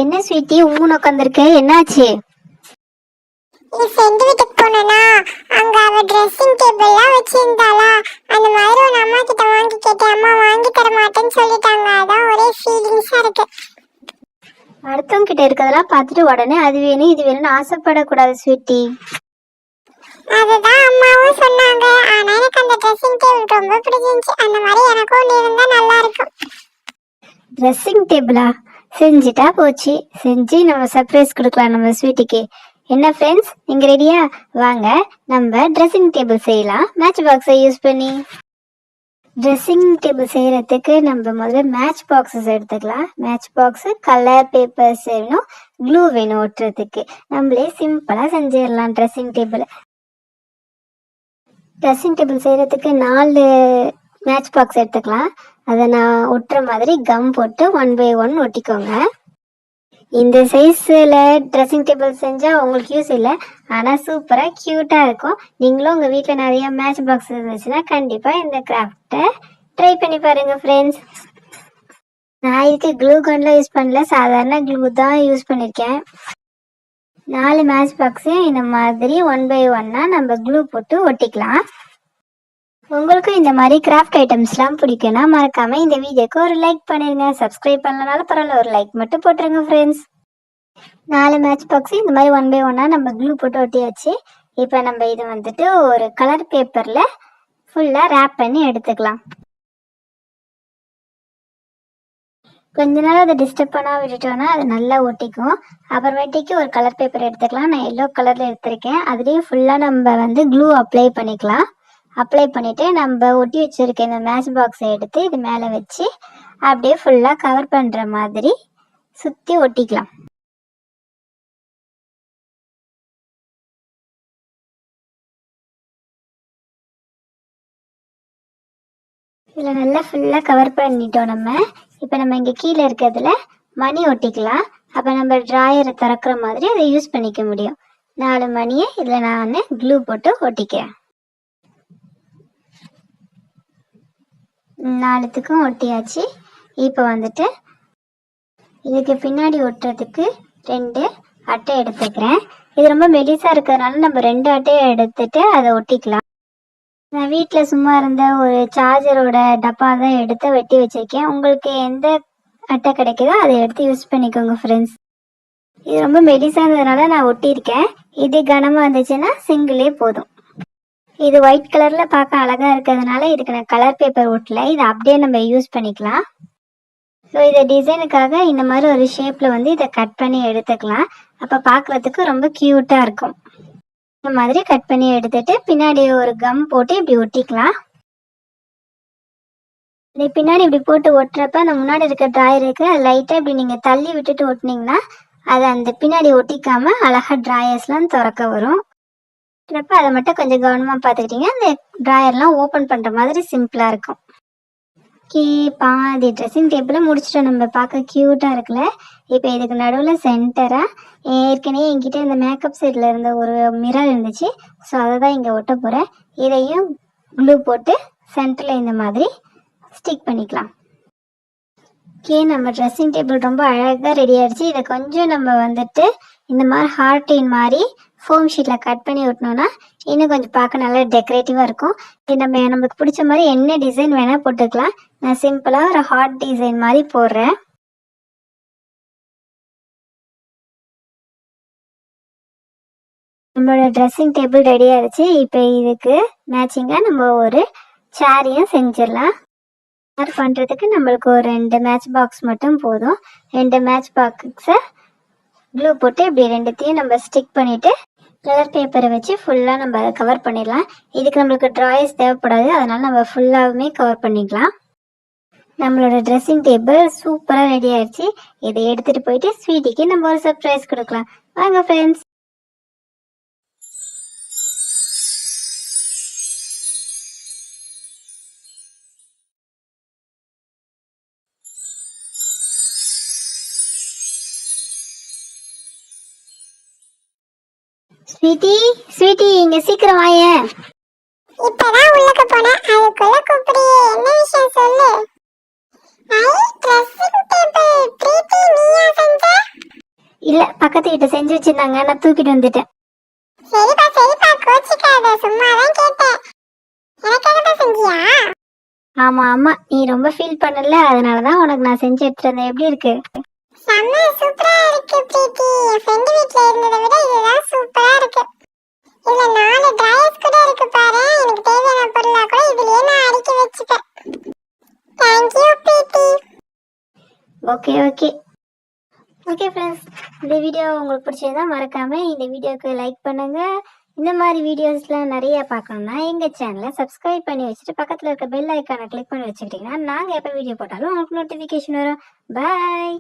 என்ன ஸ்வீட்டி ஊன்னு உட்காந்துருக்க, என்னாச்சு? நீ ஃப்ரெண்டு வீட்டுக்கு போனா அங்க அவ ட்ரெஸ்ஸிங் டேபிள்லாம் வச்சிருந்தாளா, அந்த மாதிரி ஒரு அம்மா கிட்ட வாங்கி கேட்டேன். அம்மா வாங்கி தர மாட்டேன்னு சொல்லிட்டாங்க. அதான் ஒரே ஃபீலிங்ஸா இருக்கு. அடுத்தவங்க கிட்ட இருக்கிறதெல்லாம் பார்த்துட்டு உடனே அது வேணும் இது வேணும்னு ஆசைப்படக்கூடாது ஸ்வீட்டி. அதுதான் அம்மாவும் சொன்னாங்க. ஆனா எனக்கு அந்த ட்ரெஸ்ஸிங் டேபிள் ரொம்ப பிடிச்சிருந்துச்சு. அந்த மாதிரி எனக்கும் ஒன்று இருந்தா நல்லா இருக்கும். ட்ரெஸ்ஸிங் டேபிளா? செஞ்சுட்டா போச்சு. செஞ்சு நம்ம சர்ப்ரைஸ் கொடுக்கலாம் நம்ம ஸ்வீட்டிக்கு. என்ன ஃப்ரெண்ட்ஸ், நீங்க ரெடியா? வாங்க நம்ம ட்ரெஸ்ஸிங் டேபிள் செய்யலாம் மேட்ச் பாக்ஸை யூஸ் பண்ணி. ட்ரெஸ்ஸிங் டேபிள் செய்யறதுக்கு நம்ம முதல்ல மேட்ச் பாக்ஸஸ் எடுத்துக்கலாம். மேட்ச் பாக்ஸ், கலர் பேப்பர்ஸ் வேணும், க்ளூ வேணும் ஒட்டுறதுக்கு. நம்மளே சிம்பிளா செஞ்சிடலாம் ட்ரெஸ்ஸிங் டேபிள். ட்ரெஸ்ஸிங் டேபிள் செய்யறதுக்கு 4 மேட்ச் பாக்ஸ் எடுத்துக்கலாம். அதை நான் ஒட்டுற மாதிரி கம் போட்டு 1 by 1 ஒட்டிக்கோங்க. இந்த சைஸில் ட்ரெஸ்ஸிங் டேபிள் செஞ்சால் உங்களுக்கு யூஸ் இல்லை, ஆனால் சூப்பராக க்யூட்டாக இருக்கும். நீங்களும் உங்கள் வீட்டில் நிறைய மேட்ச் பாக்ஸ் இருந்துச்சுன்னா கண்டிப்பாக இந்த கிராஃப்டை ட்ரை பண்ணி பாருங்கள் ஃப்ரெண்ட்ஸ். நான் இதுக்கு க்ளூ கன்லாம் யூஸ் பண்ணல, சாதாரண க்ளூ தான் யூஸ் பண்ணியிருக்கேன். 4 மேட்ச் பாக்ஸையும் இந்த மாதிரி 1 by 1 நம்ம க்ளூ போட்டு ஒட்டிக்கலாம். உங்களுக்கும் இந்த மாதிரி கிராஃப்ட் ஐட்டம்ஸ்லாம் பிடிக்கும்னா மறக்காம இந்த வீடியோக்கு ஒரு லைக் பண்ணிருங்க. சப்ஸ்கிரைப் பண்ணலனாலும் பரவாயில்ல, ஒரு லைக் மட்டும் போட்டுருங்க ஃப்ரெண்ட்ஸ். 4 மேட்ச் பாக்ஸ் இந்த மாதிரி 1 by 1 நம்ம க்ளூ போட்டு ஒட்டியாச்சு. இப்போ நம்ம இது வந்துட்டு ஒரு கலர் பேப்பரில் ஃபுல்லாக ரேப் பண்ணி எடுத்துக்கலாம். கொஞ்ச நேரம் அதை டிஸ்டர்ப் பண்ணா விட்டுட்டோன்னா அது நல்லா ஒட்டிக்கும். அப்புறமேட்டிக்கு ஒரு கலர் பேப்பர் எடுத்துக்கலாம். நான் எல்லோ கலரில் எடுத்திருக்கேன். அதுலேயும் ஃபுல்லாக நம்ம வந்து க்ளூ அப்ளை பண்ணிக்கலாம். அப்ளை பண்ணிவிட்டு நம்ம ஒட்டி வச்சுருக்க இந்த மேட்ச் பாக்ஸை எடுத்து இது மேலே வச்சு அப்படியே ஃபுல்லாக கவர் பண்ணுற மாதிரி சுற்றி ஒட்டிக்கலாம். இதில் நல்லா ஃபுல்லாக கவர் பண்ணிட்டோம் நம்ம. இப்போ நம்ம இங்கே கீழே இருக்கிறதுல மணி ஒட்டிக்கலாம். அப்போ நம்ம ட்ராயரை திறக்கிற மாதிரி அதை யூஸ் பண்ணிக்க முடியும். 4 மணியை இதில் நான் க்ளூ போட்டு ஒட்டிக்கிறேன். 4த்துக்கும் ஒட்டியாச்சு. இப்போ வந்துட்டு இதுக்கு பின்னாடி ஒட்டுறதுக்கு 2 அட்டை எடுத்துக்கிறேன். இது ரொம்ப மெலிசாக இருக்கிறதுனால நம்ம 2 அட்டையை எடுத்துட்டு அதை ஒட்டிக்கலாம். நான் வீட்டில் சும்மா இருந்த ஒரு சார்ஜரோட டப்பா தான் எடுத்து வெட்டி வச்சுருக்கேன். உங்களுக்கு எந்த அட்டை கிடைக்குதோ அதை எடுத்து யூஸ் பண்ணிக்கோங்க ஃப்ரெண்ட்ஸ். இது ரொம்ப மெலிசாக இருந்ததுனால நான் ஒட்டியிருக்கேன். இது கனமாக இருந்துச்சுன்னா சிங்கிளே போதும். இது ஒயிட் கலரில் பார்க்க அழகாக இருக்கிறதுனால இதுக்கு நான் கலர் பேப்பர் ஒட்டல, இதை அப்படியே நம்ம யூஸ் பண்ணிக்கலாம். ஸோ இதை டிசைனுக்காக இந்த மாதிரி ஒரு ஷேப்பில் வந்து இதை கட் பண்ணி எடுத்துக்கலாம். அப்போ பார்க்குறதுக்கு ரொம்ப க்யூட்டாக இருக்கும். இந்த மாதிரி கட் பண்ணி எடுத்துட்டு பின்னாடி ஒரு கம் போட்டு இப்படி ஒட்டிக்கலாம். இதை பின்னாடி இப்படி போட்டு ஒட்டுறப்ப அந்த முன்னாடி இருக்க ட்ராயருக்கு லைட்டாக இப்படி நீங்கள் தள்ளி விட்டுட்டு ஒட்டினீங்கன்னா அது அந்த பின்னாடி ஒட்டிக்காமல் அழகாக ட்ராயர்ஸ்லாம் திறக்க வரும். அப்போ அதை மட்டும் கொஞ்சம் கவனமாக பார்த்துக்கிட்டிங்கன்னா அந்த ட்ராயர்லாம் ஓப்பன் பண்ணுற மாதிரி சிம்பிளாக இருக்கும். பாதி ட்ரெஸ்ஸிங் டேபிளை முடிச்சுட்டோம். நம்ம பார்க்க க்யூட்டாக இருக்குல்ல. இப்போ இதுக்கு நடுவில் சென்டராக ஏற்கனவே என்கிட்ட இந்த மேக்கப் செட்டில் இருந்த ஒரு மிரர் இருந்துச்சு. ஸோ அதை தான் இங்கே ஒட்ட போகிறேன். இதையும் க்ளூ போட்டு சென்டரில் இந்த மாதிரி ஸ்டிக் பண்ணிக்கலாம். நம்ம ட்ரெஸ்ஸிங் டேபிள் ரொம்ப அழகாக ரெடி ஆகிடுச்சு. இதை கொஞ்சம் நம்ம வந்துட்டு இந்த மாதிரி ஹார்டின் மாதிரி ஃபோம் ஷீட்டில் கட் பண்ணி ஒட்டினோன்னா இன்னும் கொஞ்சம் பார்க்க நல்லா டெக்கரேட்டிவாக இருக்கும். இது நம்மளுக்கு பிடிச்ச மாதிரி என்ன டிசைன் வேணால் போட்டுக்கலாம். நான் சிம்பிளாக ஒரு ஹார்ட் டிசைன் மாதிரி போடுறேன். நம்மளோட ட்ரெஸ்ஸிங் டேபிள் ரெடி ஆகிடுச்சு. இப்போ இதுக்கு மேட்சிங்காக நம்ம ஒரு சேரையும் செஞ்சிடலாம். சேர் பண்ணுறதுக்கு நம்மளுக்கு ஒரு 2 மேட்ச் பாக்ஸ் மட்டும் போதும். 2 மேட்ச் பாக்ஸை க்ளூ போட்டு இப்படி 2த்தையும் நம்ம ஸ்டிக் பண்ணிவிட்டு கலர் பேப்பரை வச்சு ஃபுல்லாக நம்ம அதை கவர் பண்ணிடலாம். இதுக்கு நம்மளுக்கு ட்ராயர்ஸ் தேவைப்படாது, அதனால் நம்ம ஃபுல்லாகவுமே கவர் பண்ணிக்கலாம். நம்மளோட ட்ரெஸ்ஸிங் டேபிள் சூப்பராக ரெடி ஆயிடுச்சு. இதை எடுத்துகிட்டு போயிட்டு ஸ்வீட்டிக்கு நம்ம ஒரு சர்ப்ரைஸ் கொடுக்கலாம். வாங்க ஃப்ரெண்ட்ஸ். ஸ்வீட்டி இங்க சீக்கிரம் வாயேன். இப்பதான் உள்ளக்க போனேன், அதுக்குள்ள கூப்பிடுறியே, என்ன விஷயம் சொல்லு. ஐ ட்ரெஸ்ஸிங் டேபிள் பிரீத்தி நீயா செஞ்ச? பக்கத்து வீட்டை செஞ்சு வச்சிருந்தாங்க, நான் தூக்கிட்டு வந்துட்டேன். சரிப்பா சரிப்பா, கோச்சிக்காத, சும்மா தான் கேட்டேன். எனக்காக தான் செஞ்சியா? ஆமா ஆமா, நீ ரொம்ப ஃபீல் பண்ணல, அதனாலதான் உனக்கு நான் செஞ்சு எடுத்துட்டு வந்தேன். எப்படி இருக்கு? செம்ம சூப்பரா இருக்கு பிரீத்தி. என் ஃப்ரெண்டு வீட்ல இருந்ததை விட இதுதான் சூப்பரா இருக்கு. இதுல 4 டிரையர்ஸ் கூட இருக்கு பாரு. எனக்கு தேவையான பொருளா கூட இதுலயே நான் அடுக்கி வச்சுப்பேன். தேங்க்யூ பிரீத்தி. ஓகே ஓகே ஓகே ஃப்ரெண்ட்ஸ், இந்த வீடியோ உங்களுக்கு பிடிச்சிருந்தா மறக்காம இந்த வீடியோக்கு லைக் பண்ணுங்க. இந்த மாதிரி வீடியோஸ்லாம் நிறைய பார்க்கணும்னா எங்கள் சேனலை சப்ஸ்கிரைப் பண்ணி வச்சுட்டு பக்கத்தில் இருக்க பெல் ஐக்கானை கிளிக் பண்ணி வச்சுக்கிட்டிங்கன்னா நாங்கள் எப்போ வீடியோ போட்டாலும் உங்களுக்கு நோட்டிஃபிகேஷன் வரும். பாய்.